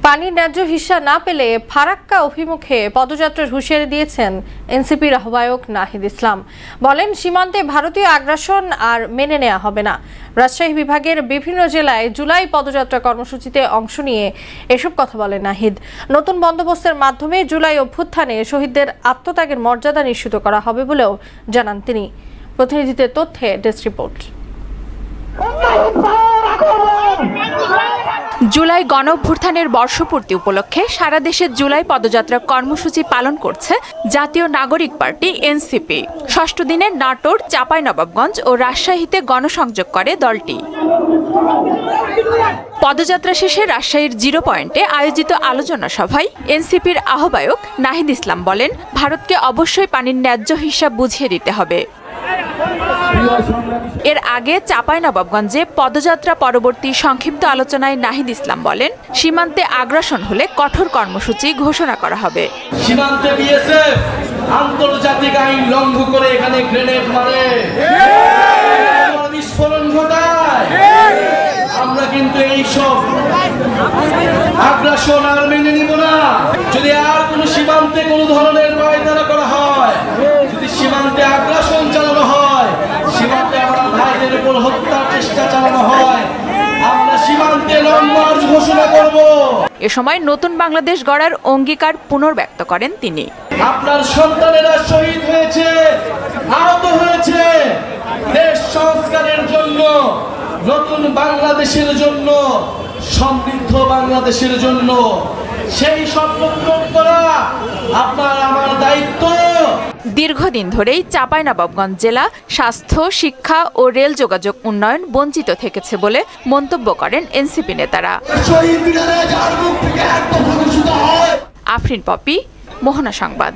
পানির ন্যায্য হিস্যা না পেলে ফারাক্কা অভিমুখে পদযাত্রার হুঁশিয়ারি দিয়েছেন এনসিপির আহ্বায়ক নাহিদ ইসলাম। বলেন, সীমান্তে ভারতীয় আগ্রাসন আর মেনে নেওয়া হবে না। রাজশাহী বিভাগের বিভিন্ন জেলায় জুলাই পদযাত্রা কর্মসূচিতে অংশ নিয়ে এসব কথা বলেন নাহিদ। নতুন বন্দোবস্তের মাধ্যমে জুলাই অভ্যুত্থানে শহীদদের আত্মত্যাগের মর্যাদা নিশ্চিত করা হবে বলেও জানান তিনি। প্রতিনিধিদের তথ্যে ডেস্ক রিপোর্ট। জুলাই গণঅভ্যুত্থানের বর্ষপূর্তি উপলক্ষে সারা দেশে জুলাই পদযাত্রা কর্মসূচি পালন করছে জাতীয় নাগরিক পার্টি এনসিপি। ষষ্ঠ দিনে নাটোর, চাঁপাইনবাবগঞ্জ ও রাজশাহীতে গণসংযোগ করে দলটি। পদযাত্রা শেষে রাজশাহীর 0 পয়েন্টে আয়োজিত আলোচনা সভায় এনসিপির আহ্বায়ক নাহিদ ইসলাম বলেন, ভারতকে অবশ্যই পানির ন্যায্য হিসাব বুঝিয়ে দিতে হবে। এর আগে চাঁপাইনবাবগঞ্জে পদযাত্রা পরবর্তী সংক্ষিপ্ত আলোচনায় নাহিদ ইসলাম বলেন, সীমান্তে আগ্রাসন হলে কঠোর কর্মসূচি ঘোষণা করা হবে। সীমান্তে বিএসএফ আন্তর্জাতিক আইন লঙ্ঘন করে এখানে গ্রেনেড মারে, বিস্ফোরণ ঘটায়। আমরা কিন্তু এইসব আগ্রাসন আর মেনে নিব না। যদি আর কোনো সীমান্তে কোনো ধরনের পায়তারা করা হয়, যদি সীমান্তে আগ্রাসন চালানো হয়, সীমান্তে আমার ভাইদের উপর হত্যার চেষ্টা চালানো হয়, আমরা সীমান্তে লং মার্চ ঘোষণা করব। এ সময় নতুন বাংলাদেশ গড়ার অঙ্গীকার পুনর্ব্যক্ত করেন তিনি। আপনার সন্তানেরা শহীদ হয়েছে, আহত হয়েছে, দেশ সংস্কারের জন্য, নতুন বাংলাদেশের জন্য, সমৃদ্ধ বাংলাদেশের জন্য। সেই স্বপ্ন পূরণ করা আপনার আমার দায়িত্ব। দীর্ঘদিন ধরেই চাঁপাইনবাবগঞ্জ জেলা স্বাস্থ্য, শিক্ষা ও রেল যোগাযোগ উন্নয়ন বঞ্চিত থেকেছে বলে মন্তব্য করেন এনসিপি নেতারা। শহীদ মিনারে যার মুখ থেকে একটা প্রকাশিত হয়। আফরিন পপি, মোহনা সংবাদ।